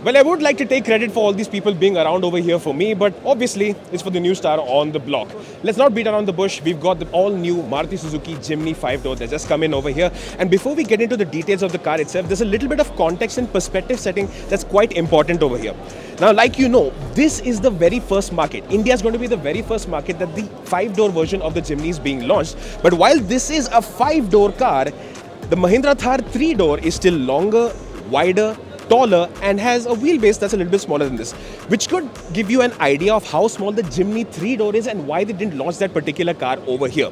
Well, I would like to take credit for all these people being around over here for me, but obviously it's for the new star on the block. Let's not beat around the bush. We've got the all-new Maruti Suzuki Jimny 5-door that just come in over here. And before we get into the details of the car itself, there's a little bit of context and perspective setting that's quite important over here. Now, like you know, this is the very first market. India is going to be the very first market that the 5-door version of the Jimny is being launched. But while this is a 5-door car, the Mahindra Thar 3-door is still longer, wider, taller and has a wheelbase that's a little bit smaller than this, which could give you an idea of how small the Jimny 3-door is and why they didn't launch that particular car over here.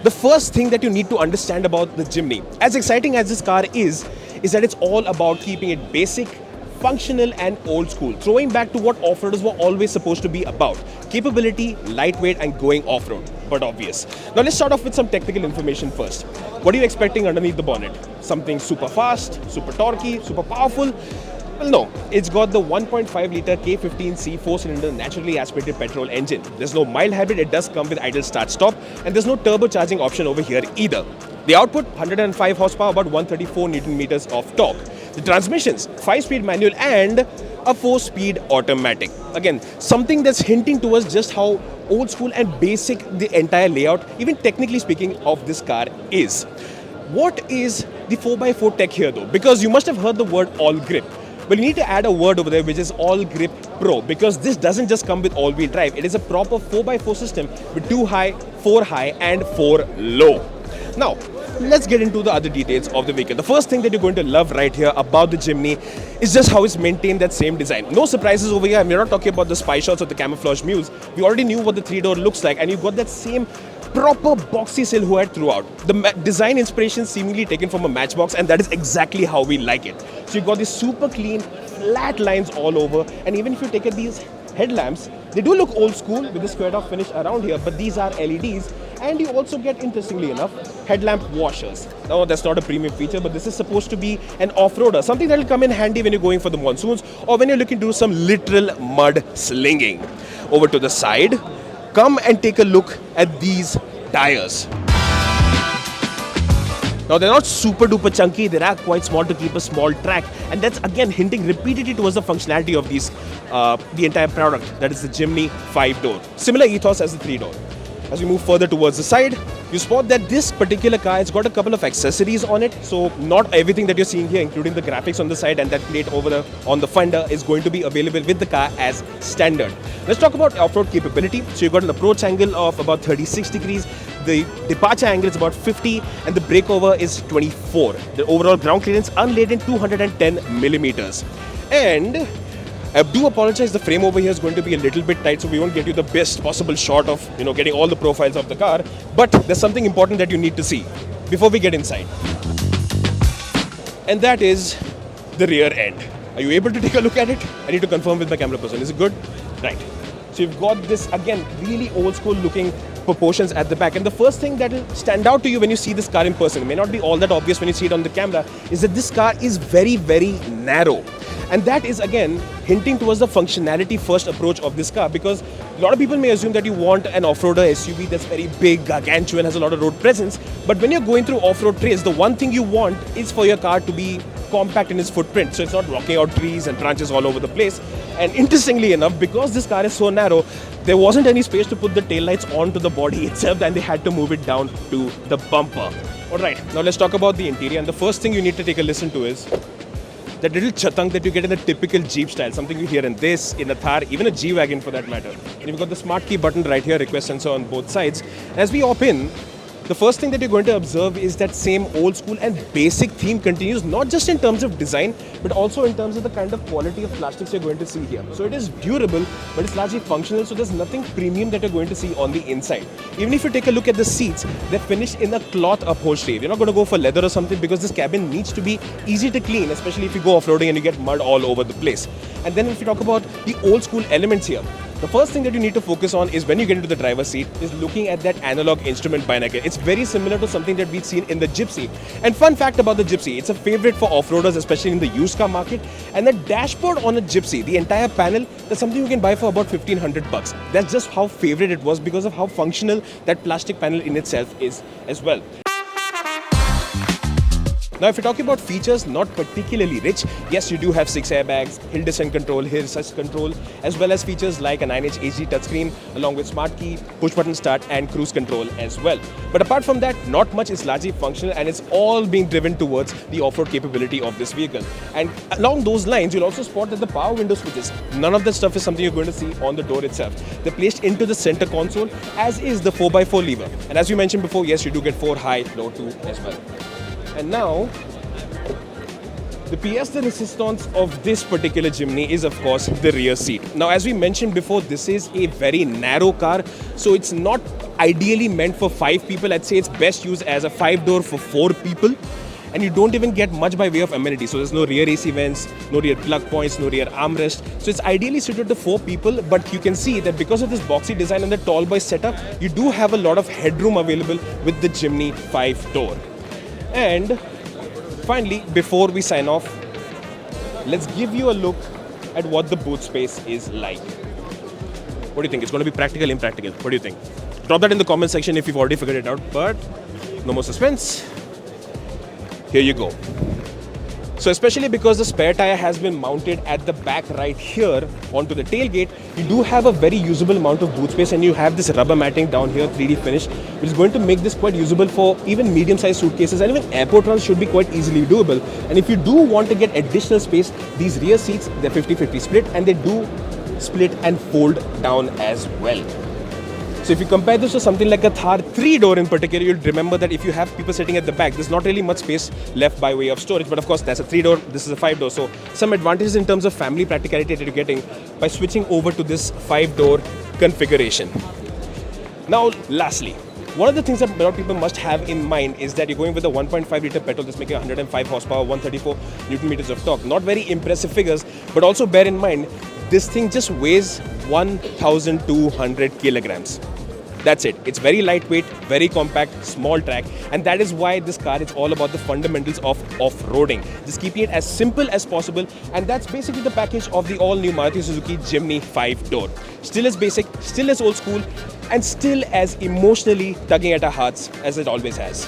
The first thing that you need to understand about the Jimny, as exciting as this car is that it's all about keeping it basic, functional and old school, throwing back to what off-roaders were always supposed to be about: capability, lightweight and going off-road, but obvious. Now let's start off with some technical information first. What are you expecting underneath the bonnet? Something super fast, super torquey, super powerful? Well, no. It's got the 1.5 litre K15C 4-cylinder naturally aspirated petrol engine. There's no mild hybrid, it does come with idle start-stop, and there's no turbocharging option over here either. The output, 105 horsepower, about 134 Newton meters of torque. The transmissions, 5-speed manual and a 4-speed automatic. Again, something that's hinting towards just how old school and basic the entire layout, even technically speaking, of this car is. What is the 4x4 tech here though? Because you must have heard the word all grip. Well, you need to add a word over there which is All Grip Pro, because this doesn't just come with all-wheel drive. It is a proper 4x4 system with 2 high, 4 high and 4 low. Now, let's get into the other details of the vehicle. The first thing that you're going to love right here about the Jimny is just how it's maintained that same design. No surprises over here. We're not talking about the spy shots or the camouflage mules. We already knew what the 3-door looks like, and you've got that same proper boxy silhouette throughout. The design inspiration seemingly taken from a Matchbox, and that is exactly how we like it. So you've got these super clean, flat lines all over, and even if you take at these headlamps, they do look old school with the squared off finish around here, but these are LEDs, and you also get, interestingly enough, headlamp washers. Now, that's not a premium feature, but this is supposed to be an off-roader, something that will come in handy when you're going for the monsoons or when you're looking to do some literal mud slinging. Over to the side, come and take a look at these tires. Now, they're not super duper chunky, they are quite small to keep a small track, and that's again hinting repeatedly towards the functionality of these, the entire product, that is the Jimny 5-door. Similar ethos as the 3-door. As we move further towards the side, you spot that this particular car has got a couple of accessories on it. So not everything that you're seeing here, including the graphics on the side and that plate over on the fender, is going to be available with the car as standard. Let's talk about off-road capability. So you've got an approach angle of about 36 degrees. The departure angle is about 50 and the breakover is 24. The overall ground clearance unladen 210 millimeters. And I do apologize, the frame over here is going to be a little bit tight, so we won't get you the best possible shot of, getting all the profiles of the car. But there's something important that you need to see before we get inside. And that is the rear end. Are you able to take a look at it? I need to confirm with my camera person. Is it good? Right. So you've got this, again, really old school looking proportions at the back. And the first thing that will stand out to you when you see this car in person, it may not be all that obvious when you see it on the camera, is that this car is very, very narrow. And that is again hinting towards the functionality first approach of this car, because a lot of people may assume that you want an off-roader SUV that's very big, gargantuan, has a lot of road presence. But when you're going through off-road trails, the one thing you want is for your car to be compact in its footprint, so it's not rocking out trees and branches all over the place. And interestingly enough, because this car is so narrow, there wasn't any space to put the taillights onto the body itself, and they had to move it down to the bumper. Alright, now let's talk about the interior, and the first thing you need to take a listen to is that little chatank that you get in the typical Jeep style, something you hear in this, in a Thar, even a G-Wagon for that matter. And you've got the smart key button right here, request sensor on both sides. As we hop in, the first thing that you're going to observe is that same old school and basic theme continues, not just in terms of design, but also in terms of the kind of quality of plastics you're going to see here. So it is durable, but it's largely functional, so there's nothing premium that you're going to see on the inside. Even if you take a look at the seats, they're finished in a cloth upholstery. You're not going to go for leather or something, because this cabin needs to be easy to clean, especially if you go off-roading and you get mud all over the place. And then if you talk about the old school elements here, the first thing that you need to focus on is when you get into the driver's seat is looking at that analog instrument binocular. It's very similar to something that we've seen in the Gypsy. And fun fact about the Gypsy, it's a favorite for off-roaders, especially in the used car market. And the dashboard on a Gypsy, the entire panel, that's something you can buy for about 1,500 bucks. That's just how favorite it was because of how functional that plastic panel in itself is as well. Now, if you're talking about features, not particularly rich, yes, you do have 6 airbags, hill descent control, hill assist control, as well as features like a 9-inch HD touchscreen, along with smart key, push-button start, and cruise control as well. But apart from that, not much is largely functional, and it's all being driven towards the off-road capability of this vehicle. And along those lines, you'll also spot that the power window switches, none of that stuff is something you're going to see on the door itself. They're placed into the center console, as is the 4x4 lever. And as you mentioned before, yes, you do get 4 high, low 2 as well. And now, the pièce de resistance of this particular Jimny is, of course, the rear seat. Now, as we mentioned before, this is a very narrow car, so it's not ideally meant for 5 people. I'd say it's best used as a 5-door for 4 people. And you don't even get much by way of amenities. So there's no rear AC vents, no rear plug points, no rear armrest. So it's ideally suited to 4 people, but you can see that because of this boxy design and the tall boy setup, you do have a lot of headroom available with the Jimny 5-door. And finally, before we sign off, let's give you a look at what the boot space is like. What do you think? It's going to be practical, impractical? What do you think? Drop that in the comment section if you've already figured it out, but no more suspense. Here you go. So especially because the spare tire has been mounted at the back right here onto the tailgate, you do have a very usable amount of boot space, and you have this rubber matting down here, 3D finish, which is going to make this quite usable for even medium-sized suitcases, and even airport runs should be quite easily doable. And if you do want to get additional space, these rear seats, they're 50-50 split, and they do split and fold down as well. So if you compare this to something like a Thar 3-door in particular, you'll remember that if you have people sitting at the back, there's not really much space left by way of storage. But of course, that's a 3-door, this is a 5-door. So some advantages in terms of family practicality that you're getting by switching over to this 5-door configuration. Now, lastly, one of the things that a lot of people must have in mind is that you're going with a 1.5 litre petrol that's making 105 horsepower, 134 Newton meters of torque. Not very impressive figures, but also bear in mind, this thing just weighs 1,200 kilograms. That's it. It's very lightweight, very compact, small track, and that is why this car is all about the fundamentals of off-roading. Just keeping it as simple as possible, and that's basically the package of the all-new Maruti Suzuki Jimny 5-door. Still as basic, still as old school, and still as emotionally tugging at our hearts as it always has.